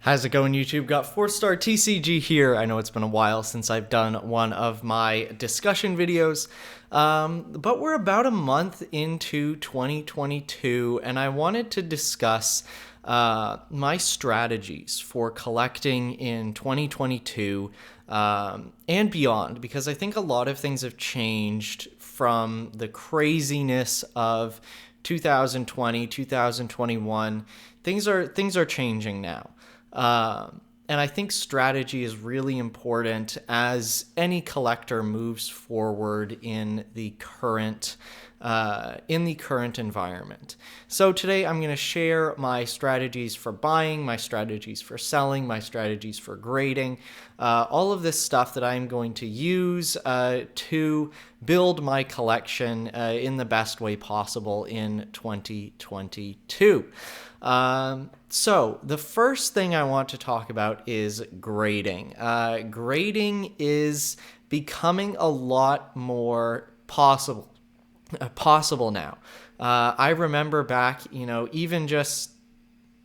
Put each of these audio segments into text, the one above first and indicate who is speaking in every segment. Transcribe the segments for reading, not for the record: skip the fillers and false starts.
Speaker 1: How's it going, YouTube? Got FourthStarTCG here. I know it's been a while since I've done one of my discussion videos, but we're about a month into 2022, and I wanted to discuss my strategies for collecting in 2022 and beyond, because I think a lot of things have changed from the craziness of 2020, 2021. Things are changing now. And I think strategy is really important as any collector moves forward in the current environment. So today I'm going to share my strategies for buying, my strategies for selling, my strategies for grading, all of this stuff that I'm going to use to build my collection in the best way possible in 2022. So the first thing I want to talk about is grading. Grading is becoming a lot more possible now. I remember back, even just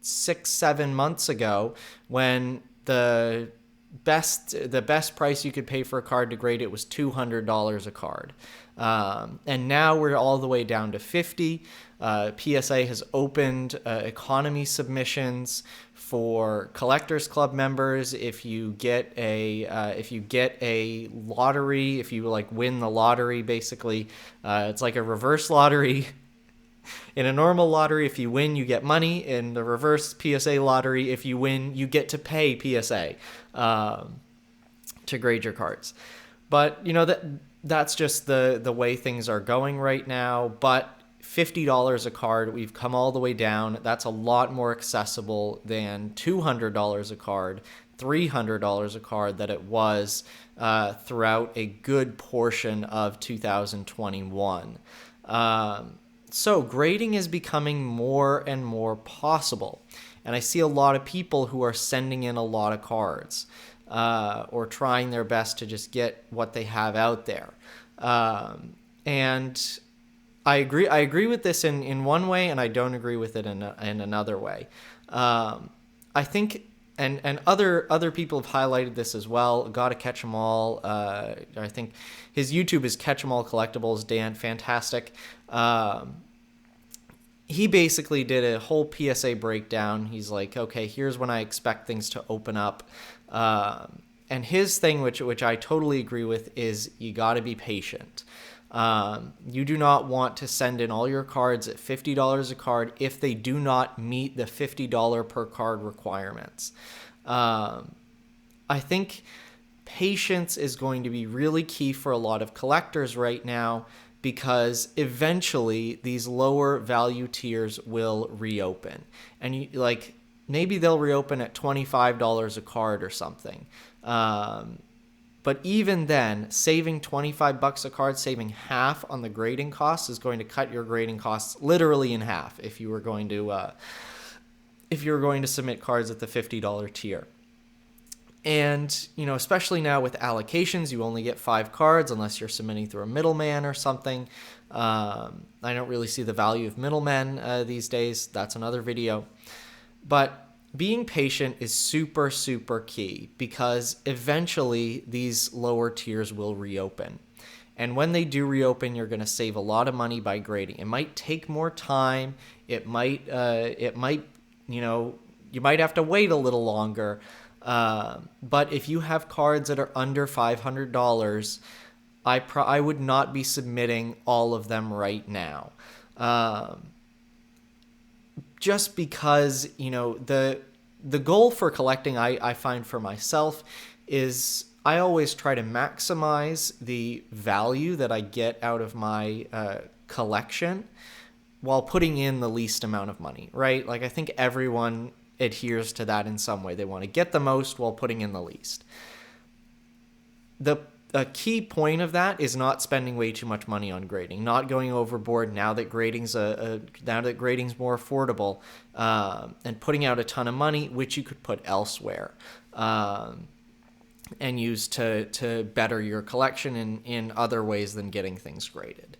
Speaker 1: 6-7 months ago, when the best price you could pay for a card to grade it was $200 a card. And now we're all the way down to $50. PSA has opened economy submissions for Collectors Club members. If you get a lottery, if you win the lottery, basically, it's like a reverse lottery. In a normal lottery, if you win, you get money. In the reverse PSA lottery, if you win, you get to pay PSA to grade your cards. But that's just the way things are going right now. But $50 a card, we've come all the way down. That's a lot more accessible than $200 a card, $300 a card that it was throughout a good portion of 2021. So grading is becoming more and more possible. And I see a lot of people who are sending in a lot of cards or trying their best to just get what they have out there. And I agree with this in one way, and I don't agree with it in another way. I think, and other people have highlighted this as well. Gotta Catch 'Em All. I think his YouTube is Catch 'Em All Collectibles. Dan, fantastic. He basically did a whole PSA breakdown. He's like, okay, here's when I expect things to open up. And his thing, which I totally agree with, is you got to be patient. You do not want to send in all your cards at $50 a card if they do not meet the $50 per card requirements. I think patience is going to be really key for a lot of collectors right now, because eventually these lower value tiers will reopen. And maybe they'll reopen at $25 a card or something. But even then, saving $25 a card, saving half on the grading costs, is going to cut your grading costs literally in half if you were going to submit cards at the $50 tier. And especially now with allocations, you only get 5 cards unless you're submitting through a middleman or something. I don't really see the value of middlemen these days. That's another video. But being patient is super, super key, because eventually these lower tiers will reopen. And when they do reopen, you're going to save a lot of money by grading. It might take more time. It might, you might have to wait a little longer. But if you have cards that are under $500, I would not be submitting all of them right now. Just because, the goal for collecting, I find for myself, is I always try to maximize the value that I get out of my collection while putting in the least amount of money, right? I think everyone adheres to that in some way. They want to get the most while putting in the least. A key point of that is not spending way too much money on grading, not going overboard now that grading's more affordable, and putting out a ton of money, which you could put elsewhere, and use to better your collection in other ways than getting things graded.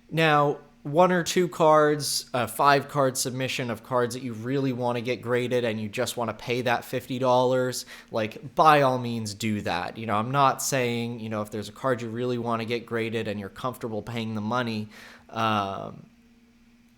Speaker 1: Now, one or two cards, a 5-card submission of cards that you really want to get graded and you just want to pay that $50, like, by all means do that. You know, I'm not saying, you know, if there's a card you really want to get graded and you're comfortable paying the money, I'm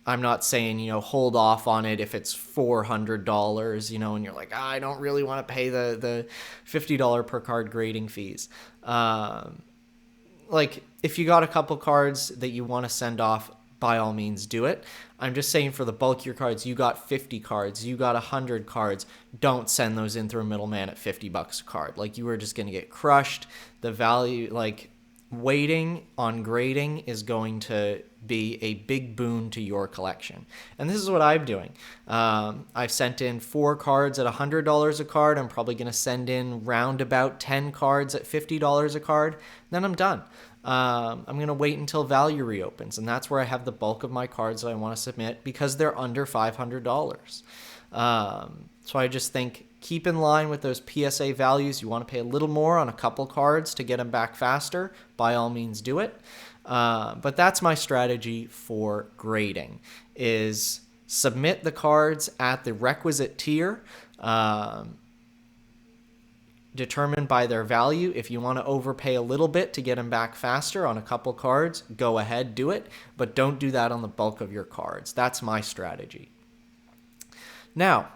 Speaker 1: not saying, you know, hold off on it if it's $400, you know, and you're like, I don't really want to pay the $50 per card grading fees. Like, if you got a couple cards that you want to send off, by all means do it. I'm just saying, for the bulk of your cards, you got 50 cards, you got 100 cards, don't send those in through a middleman at $50 a card. Like, you are just going to get crushed. The value, like, waiting on grading is going to be a big boon to your collection. And this is what I'm doing. I've sent in 4 cards at $100 a card. I'm probably going to send in round about 10 cards at $50 a card. Then I'm done. I'm going to wait until value reopens, and that's where I have the bulk of my cards that I want to submit, because they're under $500. So I just think, keep in line with those PSA values. You want to pay a little more on a couple cards to get them back faster, by all means do it. But that's my strategy for grading, is submit the cards at the requisite tier, determined by their value. If you want to overpay a little bit to get them back faster on a couple cards, go ahead, do it. But don't do that on the bulk of your cards. That's my strategy. Now,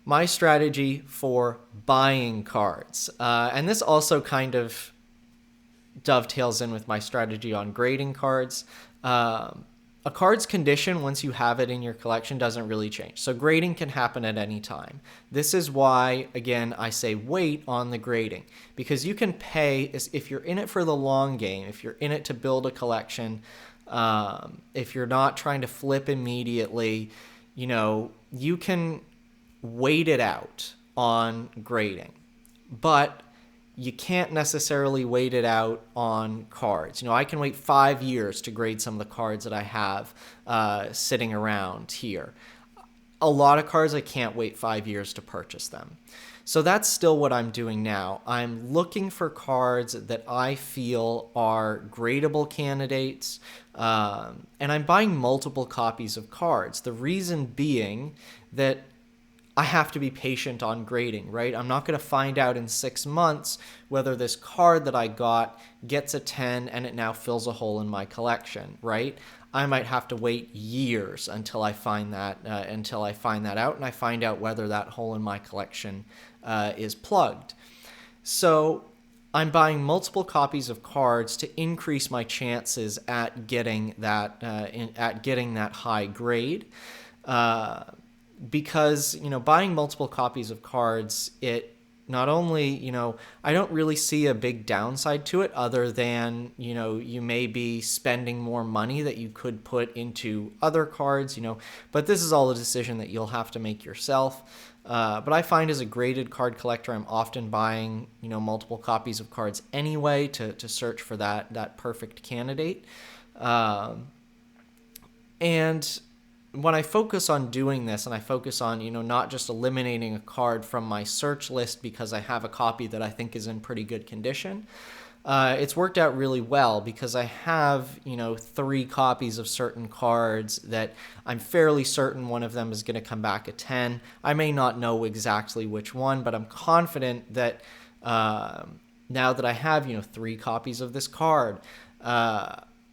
Speaker 1: my strategy for buying cards. And this also kind of dovetails in with my strategy on grading cards. A card's condition, once you have it in your collection, doesn't really change. So grading can happen at any time. This is why, again, I say wait on the grading. Because you can pay, if you're in it for the long game, if you're in it to build a collection, if you're not trying to flip immediately, you know, you can wait it out on grading. But you can't necessarily wait it out on cards. You know, I can wait 5 years to grade some of the cards that I have sitting around here. A lot of cards, I can't wait 5 years to purchase them. So that's still what I'm doing now. I'm looking for cards that I feel are gradable candidates, and I'm buying multiple copies of cards. The reason being that I have to be patient on grading, right? I'm not going to find out in 6 months whether this card that I got gets a 10 and it now fills a hole in my collection, right? I might have to wait years until I find that out, and I find out whether that hole in my collection is plugged. So I'm buying multiple copies of cards to increase my chances at getting that high grade. Because, you know, buying multiple copies of cards, it not only, you know, I don't really see a big downside to it, other than, you know, you may be spending more money that you could put into other cards, you know, but this is all a decision that you'll have to make yourself. But I find, as a graded card collector, I'm often buying, you know, multiple copies of cards anyway to search for that perfect candidate. And when I focus on doing this, and I focus on, you know, not just eliminating a card from my search list because I have a copy that I think is in pretty good condition, it's worked out really well, because I have, you know, 3 copies of certain cards that I'm fairly certain one of them is going to come back a 10. I may not know exactly which one, but I'm confident that now that I have, you know, 3 copies of this card,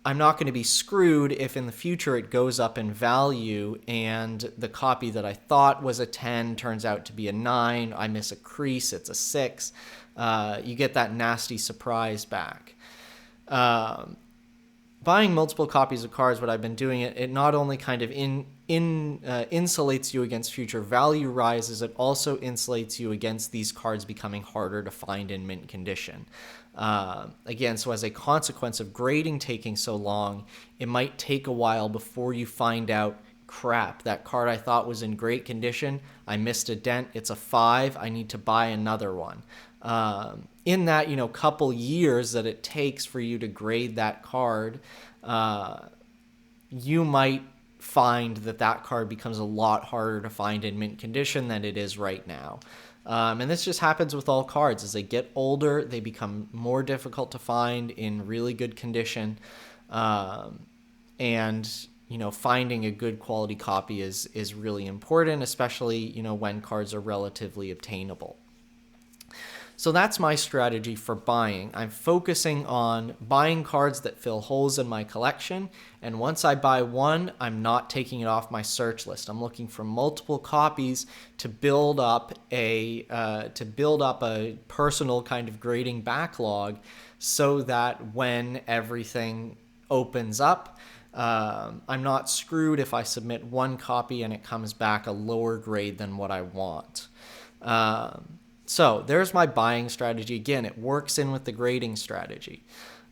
Speaker 1: I'm not going to be screwed if in the future it goes up in value and the copy that I thought was a 10 turns out to be a 9. I miss a crease, it's a 6. You get that nasty surprise back. Buying multiple copies of cards, what I've been doing, it not only kind of insulates you against future value rises, it also insulates you against these cards becoming harder to find in mint condition. Again, so as a consequence of grading taking so long, it might take a while before you find out, crap, that card I thought was in great condition, I missed a dent, it's a 5, I need to buy another one. In that, you know, couple years that it takes for you to grade that card, you might find that card becomes a lot harder to find in mint condition than it is right now. And this just happens with all cards. As they get older, they become more difficult to find in really good condition. and finding a good quality copy is really important, especially when cards are relatively obtainable. So that's my strategy for buying. I'm focusing on buying cards that fill holes in my collection, and once I buy one, I'm not taking it off my search list. I'm looking for multiple copies to build up a personal kind of grading backlog, so that when everything opens up, I'm not screwed if I submit one copy and it comes back a lower grade than what I want. So there's my buying strategy. Again, it works in with the grading strategy.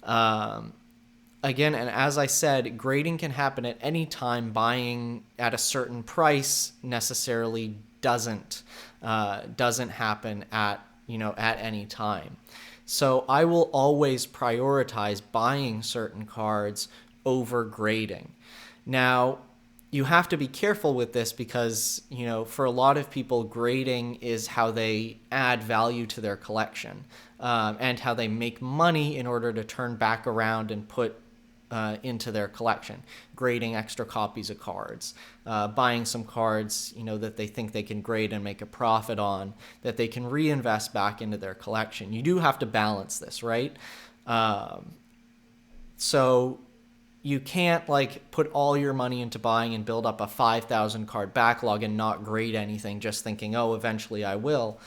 Speaker 1: Again, and as I said, grading can happen at any time. Buying at a certain price necessarily doesn't happen at any time. So I will always prioritize buying certain cards over grading. Now, you have to be careful with this because, for a lot of people, grading is how they add value to their collection, and how they make money in order to turn back around and put into their collection. Grading extra copies of cards, buying some cards, that they think they can grade and make a profit on, that they can reinvest back into their collection. You do have to balance this, right? So you can't put all your money into buying and build up a 5,000 card backlog and not grade anything, just thinking, oh, eventually I will.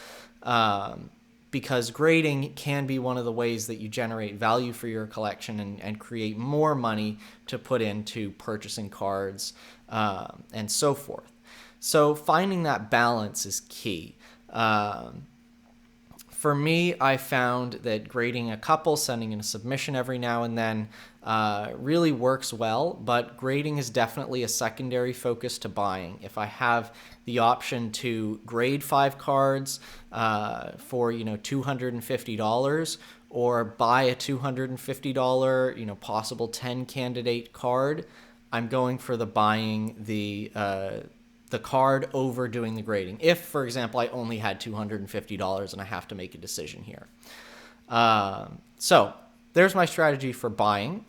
Speaker 1: Because grading can be one of the ways that you generate value for your collection and create more money to put into purchasing cards, and so forth. So finding that balance is key. For me, I found that grading a couple, sending in a submission every now and then, really works well, but grading is definitely a secondary focus to buying. If I have the option to grade 5 cards for $250, or buy a $250 possible 10 candidate card, I'm going for buying the card over doing the grading. If, for example, I only had $250 and I have to make a decision here. So there's my strategy for buying.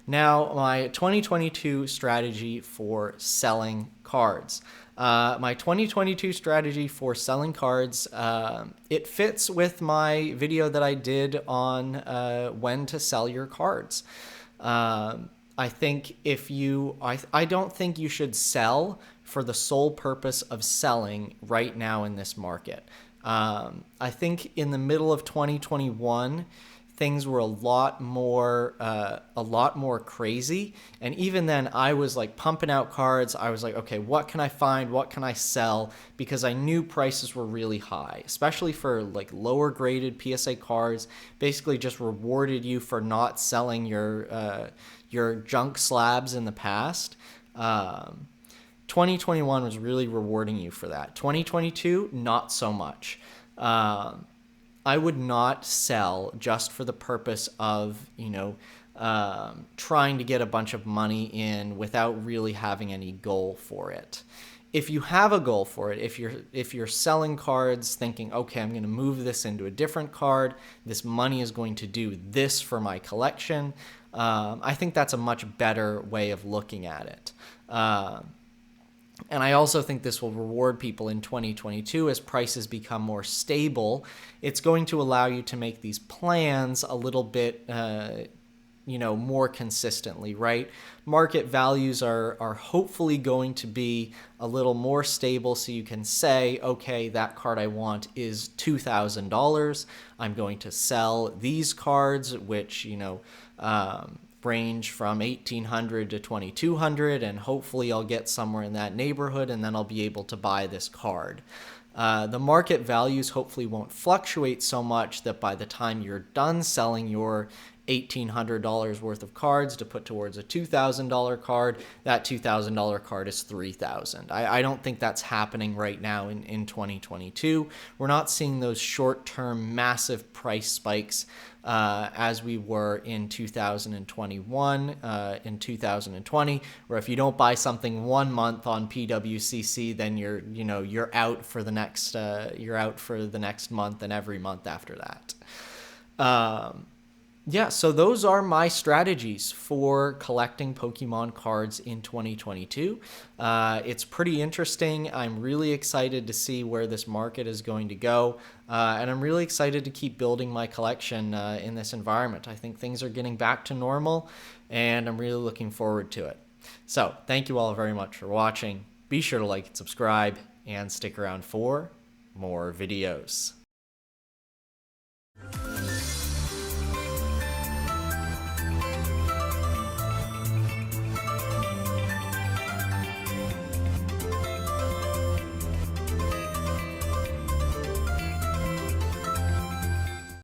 Speaker 1: Now, my 2022 strategy for selling cards. My 2022 strategy for selling cards, it fits with my video that I did on when to sell your cards. I think I don't think you should sell for the sole purpose of selling right now in this market. I think in the middle of 2021, things were a lot more crazy. And even then, I was pumping out cards. I was like, okay, what can I find? What can I sell? Because I knew prices were really high, especially for lower graded PSA cards. Basically, just rewarded you for not selling your junk slabs in the past. 2021 was really rewarding you for that. 2022, not so much. I would not sell just for the purpose of, trying to get a bunch of money in without really having any goal for it. If you have a goal for it, if you're selling cards thinking, okay, I'm going to move this into a different card, this money is going to do this for my collection, I think that's a much better way of looking at it. And I also think this will reward people in 2022 as prices become more stable. It's going to allow you to make these plans a little bit, more consistently, right? Market values are hopefully going to be a little more stable, so you can say, okay, that card I want is $2,000. I'm going to sell these cards, which, range from $1,800 to $2,200, and hopefully I'll get somewhere in that neighborhood, and then I'll be able to buy this card. The market values hopefully won't fluctuate so much that by the time you're done selling your $1,800 worth of cards to put towards a $2,000 card, that $2,000 card is $3,000. I don't think that's happening right now in 2022. We're not seeing those short-term massive price spikes as we were in 2021, in 2020, where if you don't buy something 1 month on PWCC, then you're out for the next month and every month after that. Yeah, so those are my strategies for collecting Pokemon cards in 2022. It's pretty interesting. I'm really excited to see where this market is going to go, and I'm really excited to keep building my collection in this environment. I think things are getting back to normal, and I'm really looking forward to it. So, thank you all very much for watching. Be sure to like and subscribe, and stick around for more videos.